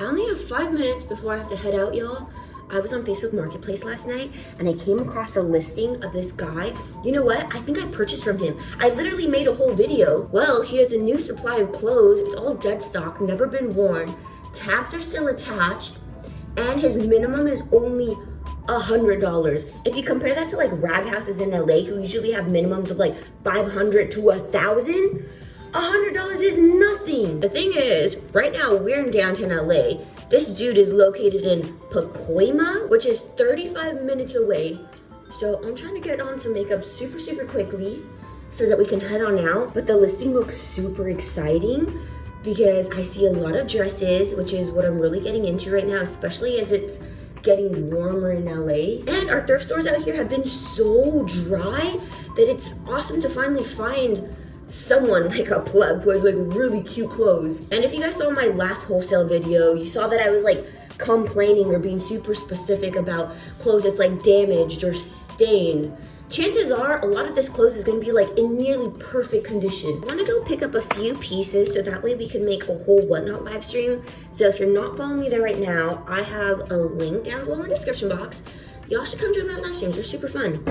I only have 5 minutes before I have to head out, y'all. I was on Facebook Marketplace last night and I came across a listing of this guy. You know what? I think I purchased from him. I literally made a whole video. Well, he has a new supply of clothes. It's all dead stock, never been worn. Tags are still attached, and his minimum is only $100. If you compare that to like rag houses in LA who usually have minimums of like $500 to $1,000, $100 is nothing. The thing is, right now we're in downtown LA. This dude is located in Pacoima, which is 35 minutes away. So I'm trying to get on some makeup super quickly so that we can head on out. But the listing looks super exciting because I see a lot of dresses, which is what I'm really getting into right now, especially as it's getting warmer in LA. And our thrift stores out here have been so dry that it's awesome to finally find someone like a plug who has like really cute clothes. And if you guys saw my last wholesale video, you saw that I was like complaining or being super specific about clothes that's like damaged or stained. Chances are a lot of this clothes is gonna be like in nearly perfect condition. I wanna go pick up a few pieces so that way we can make a whole whatnot live stream. So if you're not following me there right now, I have a link down below in the description box. Y'all should come join my live streams, they're super fun.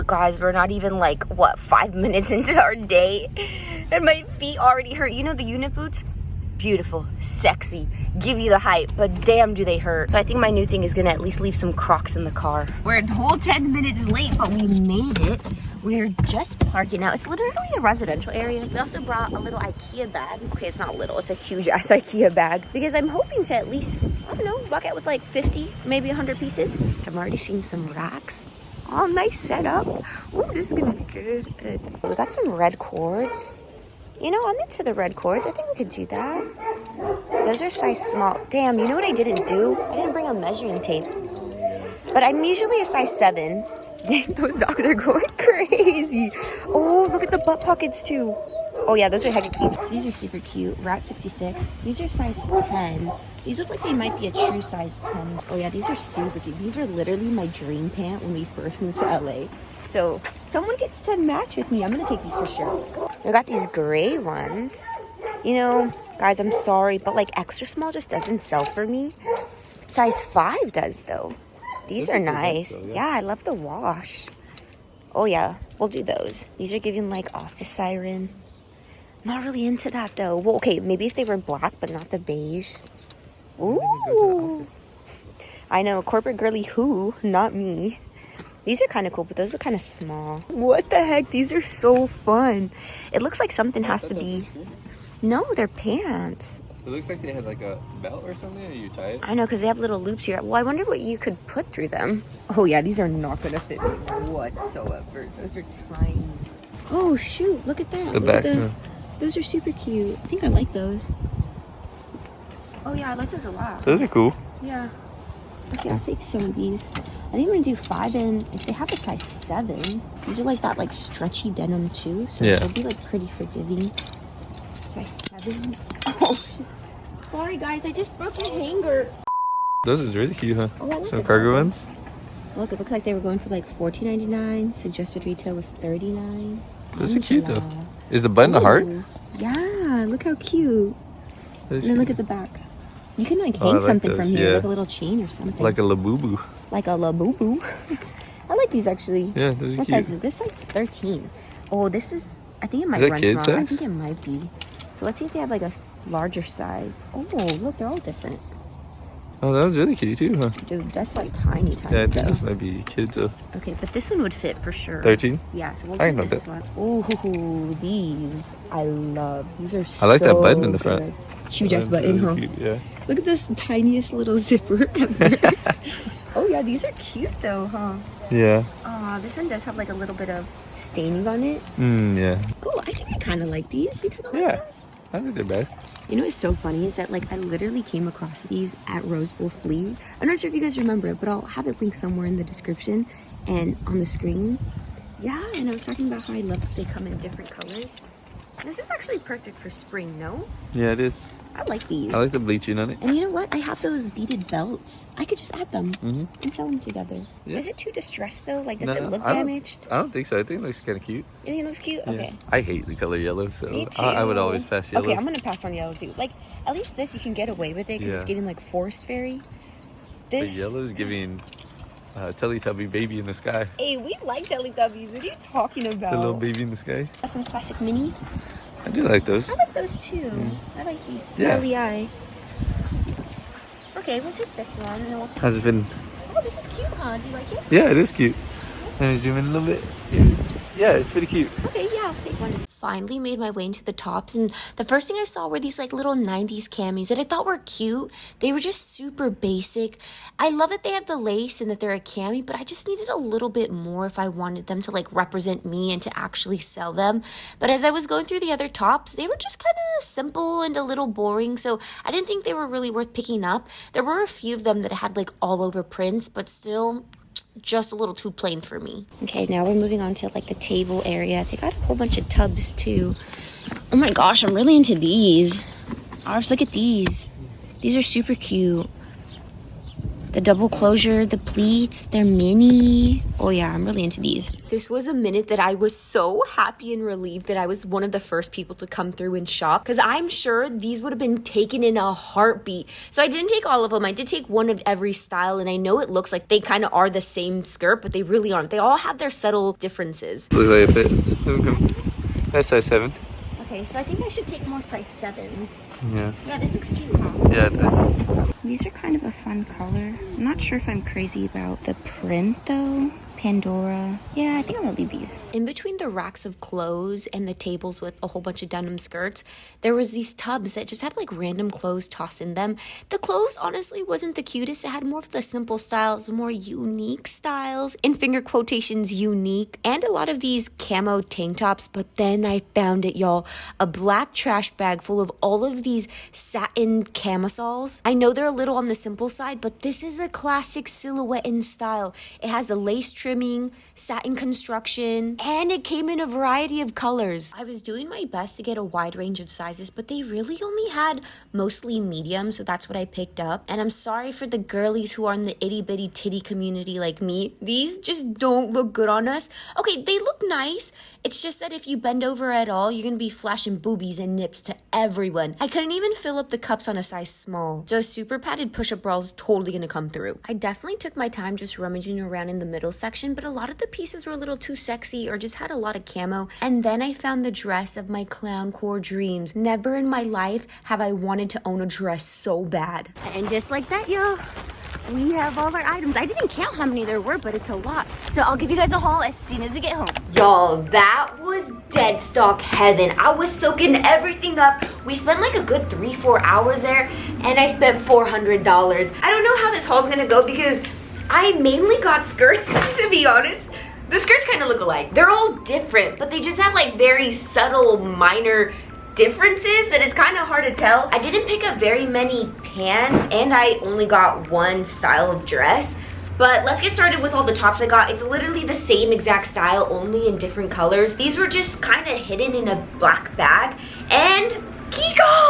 Guys, we're not even like, what, 5 minutes into our day and my feet already hurt. You know the unit boots? Beautiful, sexy, give you the hype, but damn do they hurt. So I think my new thing is gonna at least leave some Crocs in the car. We're a whole 10 minutes late, but we made it. We're just parking now. It's literally a residential area. We also brought a little IKEA bag. Okay, it's not little, it's a huge ass IKEA bag because I'm hoping to at least, I don't know, bucket with like 50, maybe 100 pieces. I'm already seeing some racks. Oh, nice setup. Ooh, this is gonna be good. We got some red cords. You know, I'm into the red cords. I think we could do that. Those are size small. Damn, you know what I didn't do? I didn't bring a measuring tape. But I'm usually a size 7. Those dogs are going crazy. Oh, look at the butt pockets too. Oh yeah, those are hecka cute. These are super cute. Rat 66. These are size 10. These look like they might be a true size 10. Oh yeah, these are super cute. These were literally my dream pant when we first moved to LA. So someone gets to match with me. I'm gonna take these for sure. I got these gray ones. You know, guys, I'm sorry, but like extra small just doesn't sell for me. Size 5 does though. These are nice. Though, yeah, I love the wash. Oh yeah, we'll do those. These are giving like office siren. Not really into that though. Well, okay, maybe if they were black, but not the beige. Ooh. I know, corporate girly who, not me. These are kind of cool, but those are kind of small. What the heck? These are so fun. It looks like something has to be... No, they're pants. It looks like they had like a belt or something, and you tie it. I know, because they have little loops here. Well, I wonder what you could put through them. Oh yeah, these are not going to fit me whatsoever. Those are tiny. Oh shoot, look at that. The back. Those are super cute. I think I like those. Oh yeah, I like those a lot. Those are cool. Yeah. Okay, I'll take some of these. I think I'm gonna do 5 and if they have a size 7, these are like that like stretchy denim too. So yeah, they'll be like pretty forgiving. Size 7. Oh shit. Sorry guys, I just broke your hanger. Those is really cute, huh? Oh, some cargo ones. Look, it looked like they were going for like $14.99. Suggested retail was $39. Those are cute though. Is the button a heart? Yeah, look how cute. And then look at the back. You can like hang like something those, from here, yeah. like a little chain or something. Like a labubu. Like a labubu. I like these actually. Yeah, those are what cute. Size is this? Size 13. Oh, this is, I think it might Is that run kid small. I size? think it might be. So let's see if they have like a larger size. Oh, look, they're all different. Oh, that was really cute too, huh? Dude, that's like tiny. Yeah, I think this might be kids though. Okay, but this one would fit for sure. 13? Yeah, so we'll I do know this that. one. Oh, these I love. These are so I like that button in the front. good. Huge ass button, really huh? cute, yeah. Look at this tiniest little zipper ever. Oh yeah, these are cute though, huh? Yeah. This one does have like a little bit of staining on it. Yeah. Oh, I think I kind of like these. You kind of Yeah. like those? I think they're bad. You know what's so funny is that like I literally came across these at Rose Bowl Flea. I'm not sure if you guys remember it, but I'll have it linked somewhere in the description and on the screen. Yeah, and I was talking about how I love that they come in different colors. This is actually perfect for spring, no? Yeah, it is. I like these. I like the bleaching on it. And you know what? I have those beaded belts. I could just add them Mm-hmm. and sell them together. Yeah. Is it too distressed though? Like, does No, it look I don't- damaged? I don't think so. I think it looks kind of cute. You think it looks cute? Yeah. Okay. I hate the color yellow, so Me too. I would always pass yellow. Okay, I'm gonna pass on yellow too. Like, at least this you can get away with it because it's Yeah. giving like forest fairy. The This. yellow is giving Teletubby baby in the sky. Hey, we like Teletubbies. What are you talking about? The little baby in the sky. Some classic minis. I do like those. I like those too. I like these. Yeah. LEI. Okay, we'll take this one and then we'll take. How's it been? Oh, this is cute, huh? Do you like it? Yeah, it is cute. Let me zoom in a little bit. Yeah, it's pretty cute. Okay, yeah, I'll take one. Finally made my way into the tops, and the first thing I saw were these like little 90s camis that I thought were cute. They were just super basic. I love that they have the lace and that they're a cami, but I just needed a little bit more if I wanted them to like represent me and to actually sell them. But as I was going through the other tops, they were just kind of simple and a little boring, so I didn't think they were really worth picking up. There were a few of them that had like all over prints, but still just a little too plain for me. Okay, now we're moving on to like the table area. They got a whole bunch of tubs too. Oh my gosh, I'm really into these. Ours, look at these. These are super cute. The double closure, the pleats, they're mini. Oh yeah, I'm really into these. This was a minute that I was so happy and relieved that I was one of the first people to come through and shop, because I'm sure these would have been taken in a heartbeat. So I didn't take all of them. I did take one of every style, and I know it looks like they kind of are the same skirt, but they really aren't. They all have their subtle differences. Look like it fits. That's size 7. Okay, so I think I should take more size 7s. Yeah. Yeah, this looks cute, huh? Yeah, it does. These are kind of a fun color. I'm not sure if I'm crazy about the print though. Pandora. Yeah, I think I'm gonna leave these. In between the racks of clothes and the tables with a whole bunch of denim skirts, there was these tubs that just had like random clothes tossed in them. The clothes honestly wasn't the cutest. It had more of the simple styles, more unique styles, in finger quotations unique, and a lot of these camo tank tops. But then I found it, y'all. A black trash bag full of all of these satin camisoles. I know they're a little on the simple side, but this is a classic silhouette in style. It has a lace trimming, satin construction, and it came in a variety of colors. I was doing my best to get a wide range of sizes, but they really only had mostly medium, so that's what I picked up. And I'm sorry for the girlies who are in the itty bitty titty community like me. These just don't look good on us. Okay, they look nice. It's just that if you bend over at all, you're gonna be flashing boobies and nips to everyone. I couldn't even fill up the cups on a size small. So a super padded push-up bra is totally gonna come through. I definitely took my time just rummaging around in the middle section, but a lot of the pieces were a little too sexy or just had a lot of camo. And then I found the dress of my clown core dreams. Never in my life have I wanted to own a dress so bad. And just like that, y'all, we have all our items. I didn't count how many there were, but it's a lot. So I'll give you guys a haul as soon as we get home. Y'all, that was Deadstock heaven. I was soaking everything up. We spent like a good 3-4 hours there, and I spent $400. I don't know how this haul's gonna go because I mainly got skirts, to be honest. The skirts kind of look alike. They're all different, but they just have like very subtle, minor differences that it's kind of hard to tell. I didn't pick up very many pants, and I only got one style of dress. But let's get started with all the tops I got. It's literally the same exact style, only in different colors. These were just kind of hidden in a black bag. And Kiko!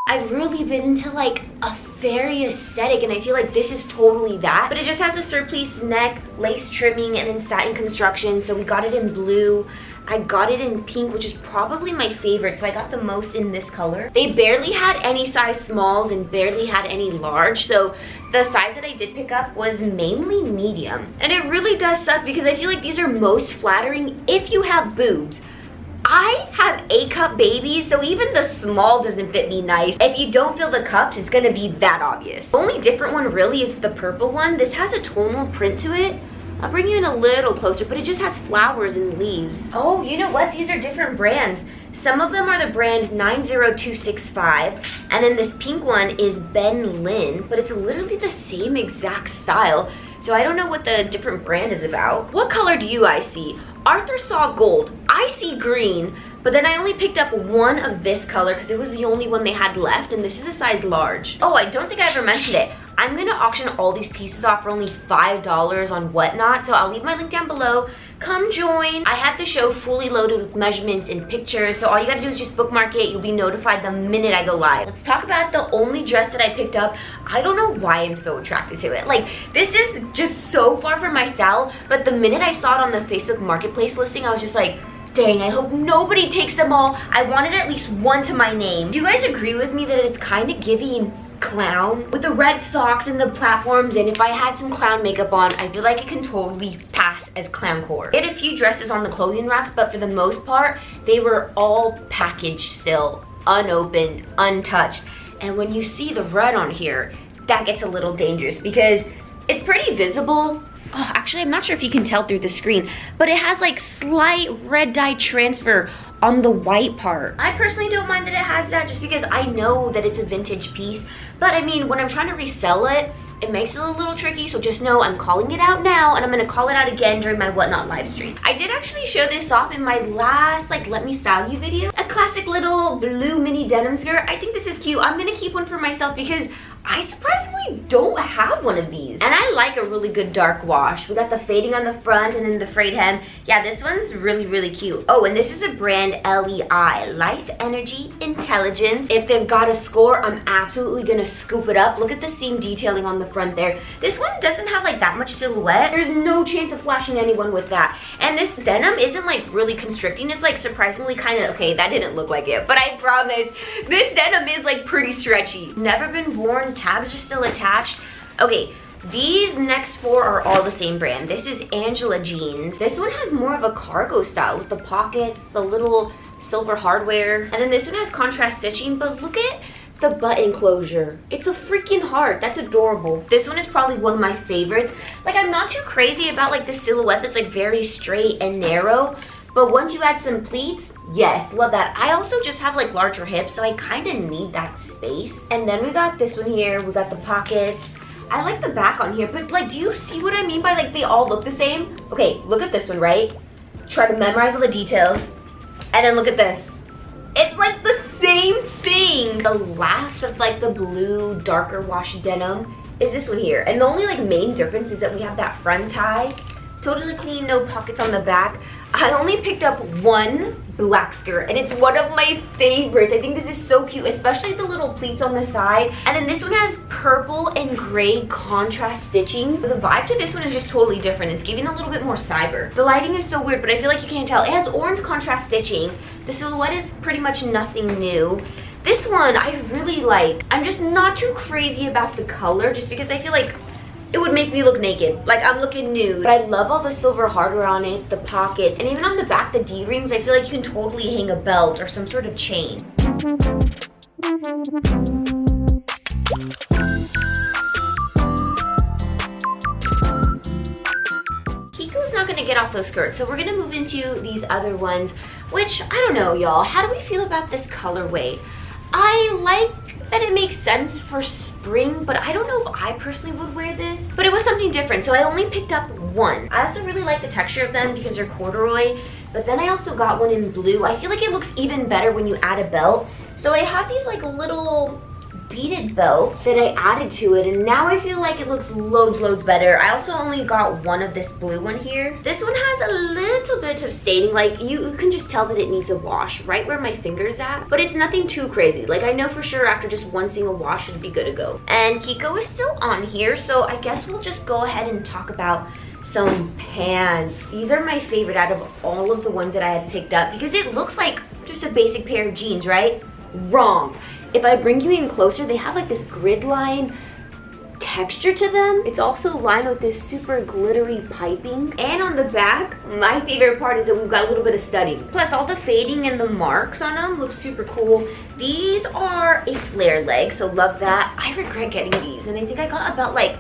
I've really been into like a fairy aesthetic, and I feel like this is totally that. But it just has a surplice neck, lace trimming, and then satin construction. So we got it in blue. I got it in pink, which is probably my favorite, so I got the most in this color. They barely had any size smalls and barely had any large, so the size that I did pick up was mainly medium. And it really does suck because I feel like these are most flattering if you have boobs. I have A-cup babies, so even the small doesn't fit me nice. If you don't fill the cups, it's gonna be that obvious. The only different one really is the purple one. This has a tonal print to it. I'll bring you in a little closer, but it just has flowers and leaves. Oh, you know what? These are different brands. Some of them are the brand 90265, and then this pink one is Ben Lin, but it's literally the same exact style. So I don't know what the different brand is about. What color do you guys see? Arthur saw gold. I see green, but then I only picked up one of this color because it was the only one they had left, and this is a size large. Oh, I don't think I ever mentioned it. I'm gonna auction all these pieces off for only $5 on Whatnot, so I'll leave my link down below. Come join. I have the show fully loaded with measurements and pictures, so all you gotta do is just bookmark it. You'll be notified the minute I go live. Let's talk about the only dress that I picked up. I don't know why I'm so attracted to it. Like, this is just so far from my style, but the minute I saw it on the Facebook Marketplace listing, I was just like, dang, I hope nobody takes them all. I wanted at least one to my name. Do you guys agree with me that it's kind of giving clown with the red socks and the platforms? And if I had some clown makeup on, I feel like it can totally pass as clowncore. I had a few dresses on the clothing racks, but for the most part, they were all packaged still, unopened, untouched. And when you see the red on here, that gets a little dangerous because it's pretty visible. Oh, actually, I'm not sure if you can tell through the screen, but it has like slight red dye transfer on the white part. I personally don't mind that it has that just because I know that it's a vintage piece. But I mean, when I'm trying to resell it, it makes it a little tricky, so just know I'm calling it out now, and I'm gonna call it out again during my Whatnot live stream. I did actually show this off in my last like Let Me Style You video. A classic little blue mini denim skirt. I think this is cute. I'm gonna keep one for myself because I surprisingly don't have one of these. And I like a really good dark wash. We got the fading on the front and then the frayed hem. Yeah, this one's really, really cute. Oh, and this is a brand LEI, Life Energy Intelligence. If they've got a score, I'm absolutely gonna scoop it up. Look at the seam detailing on the front there. This one doesn't have like that much silhouette. There's no chance of flashing anyone with that. And this denim isn't like really constricting. It's like surprisingly kind of, okay, that didn't look like it, but I promise this denim is like pretty stretchy. Never been worn. Tabs are still attached. Okay, these next four are all the same brand. This is Angela Jeans. This one has more of a cargo style with the pockets, the little silver hardware. And then this one has contrast stitching, but look at the button closure. It's a freaking heart. That's adorable. This one is probably one of my favorites. Like, I'm not too crazy about like the silhouette that's like very straight and narrow, but once you add some pleats, yes, love that. I also just have like larger hips, so I kind of need that space. And then we got this one here. We got the pockets. I like the back on here, but like, do you see what I mean by like they all look the same? Okay, look at this one, right? Try to memorize all the details. And then look at this. It's like the same thing. The last of like the blue darker wash denim is this one here. And the only like main difference is that we have that front tie. Totally clean, no pockets on the back. I only picked up one black skirt and it's one of my favorites. I think this is so cute, especially the little pleats on the side. And then this one has purple and gray contrast stitching. So the vibe to this one is just totally different. It's giving a little bit more cyber. The lighting is so weird, but I feel like you can't tell. It has orange contrast stitching. The silhouette is pretty much nothing new. This one I really like. I'm just not too crazy about the color just because I feel like it would make me look naked, like I'm looking nude. But I love all the silver hardware on it, the pockets, and even on the back, the D-rings, I feel like you can totally hang a belt or some sort of chain. Kiko's not gonna get off those skirts, so we're gonna move into these other ones, which, I don't know, y'all. How do we feel about this colorway? I like that it makes sense for spring, but I don't know if I personally would wear this. But it was something different, so I only picked up one. I also really like the texture of them because they're corduroy, but then I also got one in blue. I feel like it looks even better when you add a belt. So I have these like little beaded belts that I added to it, and now I feel like it looks loads better. I also only got one of this blue one here. This one has a little bit of staining, like you can just tell that it needs a wash right where my finger's at, but it's nothing too crazy. Like, I know for sure after just one single wash it'd be good to go. And Kiko is still on here, so I guess we'll just go ahead and talk about some pants. These are my favorite out of all of the ones that I had picked up because it looks like just a basic pair of jeans, right? Wrong. If I bring you in closer, they have like this grid line texture to them. It's also lined with this super glittery piping. And on the back, my favorite part is that we've got a little bit of studding. Plus all the fading and the marks on them look super cool. These are a flare leg, so love that. I regret getting these, and I think I got about like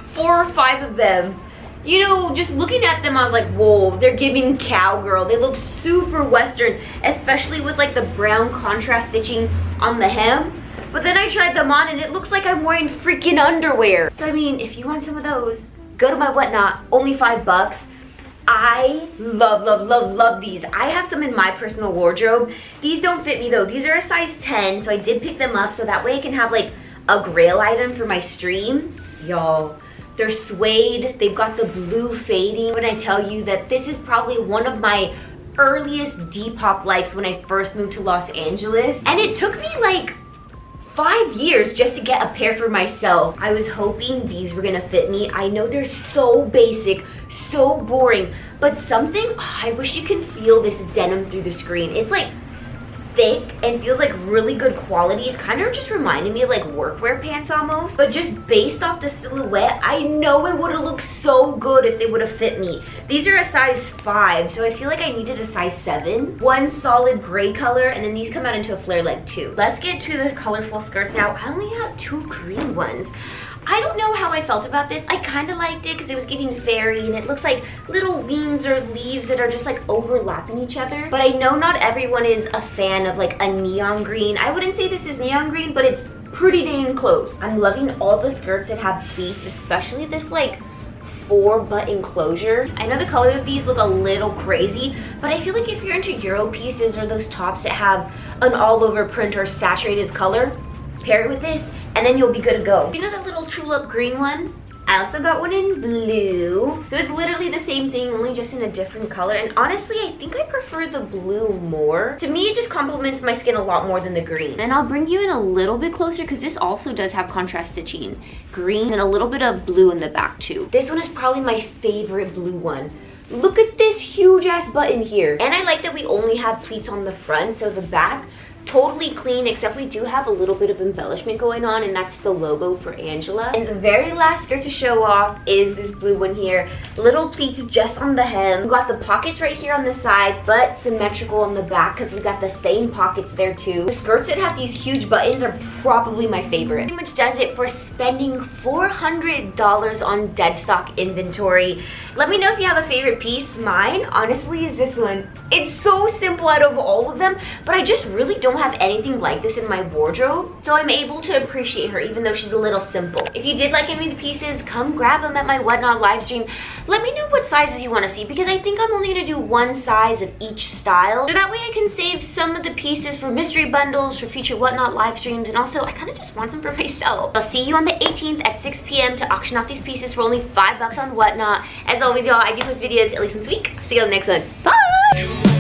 4 or 5 of them. You know, just looking at them, I was like, whoa, they're giving cowgirl. They look super Western, especially with like the brown contrast stitching on the hem. But then I tried them on and it looks like I'm wearing freaking underwear. So I mean, if you want some of those, go to my Whatnot, only $5. I love these. I have some in my personal wardrobe. These don't fit me though. These are a size 10, so I did pick them up so that way I can have like a grail item for my stream. Y'all, they're suede. They've got the blue fading. When I tell you that this is probably one of my earliest Depop likes when I first moved to Los Angeles. And it took me like 5 years just to get a pair for myself. I was hoping these were gonna fit me. I know they're so basic, so boring, but something, I wish you could feel this denim through the screen. It's like thick and feels like really good quality. It's kind of just reminding me of like workwear pants almost, but just based off the silhouette, I know it would have looked so good if they would have fit me. These are a size 5, so I feel like I needed a size 7. One solid gray color, and then these come out into a flare leg too. Let's get to the colorful skirts now. I only have 2 green ones. I don't know how I felt about this. I kind of liked it because it was giving fairy, and it looks like little wings or leaves that are just like overlapping each other. But I know not everyone is a fan of like a neon green. I wouldn't say this is neon green, but it's pretty dang close. I'm loving all the skirts that have pleats, especially this like 4-button closure. I know the color of these look a little crazy, but I feel like if you're into Euro pieces or those tops that have an all over print or saturated color, pair it with this and then you'll be good to go. You know that little tulip green one? I also got one in blue. So it's literally the same thing, only just in a different color. And honestly, I think I prefer the blue more. To me, it just complements my skin a lot more than the green. And I'll bring you in a little bit closer because this also does have contrast stitching. Green and a little bit of blue in the back too. This one is probably my favorite blue one. Look at this huge ass button here. And I like that we only have pleats on the front, so the back, totally clean, except we do have a little bit of embellishment going on, and that's the logo for Angela. And the very last skirt to show off is this blue one here. Little pleats just on the hem. We got the pockets right here on the side, but symmetrical on the back because we got the same pockets there too. The skirts that have these huge buttons are probably my favorite. Pretty much does it for spending $400 on Deadstock inventory. Let me know if you have a favorite piece. Mine, honestly, is this one. It's so simple out of all of them, but I just really don't have anything like this in my wardrobe, so I'm able to appreciate her even though she's a little simple. If you did like any of the pieces, come grab them at my Whatnot live stream. Let me know what sizes you want to see, because I think I'm only going to do one size of each style, so that way I can save some of the pieces for mystery bundles for future Whatnot live streams, and also I kind of just want some for myself. I'll see you on the 18th at 6 p.m. to auction off these pieces for only $5 on Whatnot. As always, y'all, I do post videos at least once a week. See you on the next one. Bye!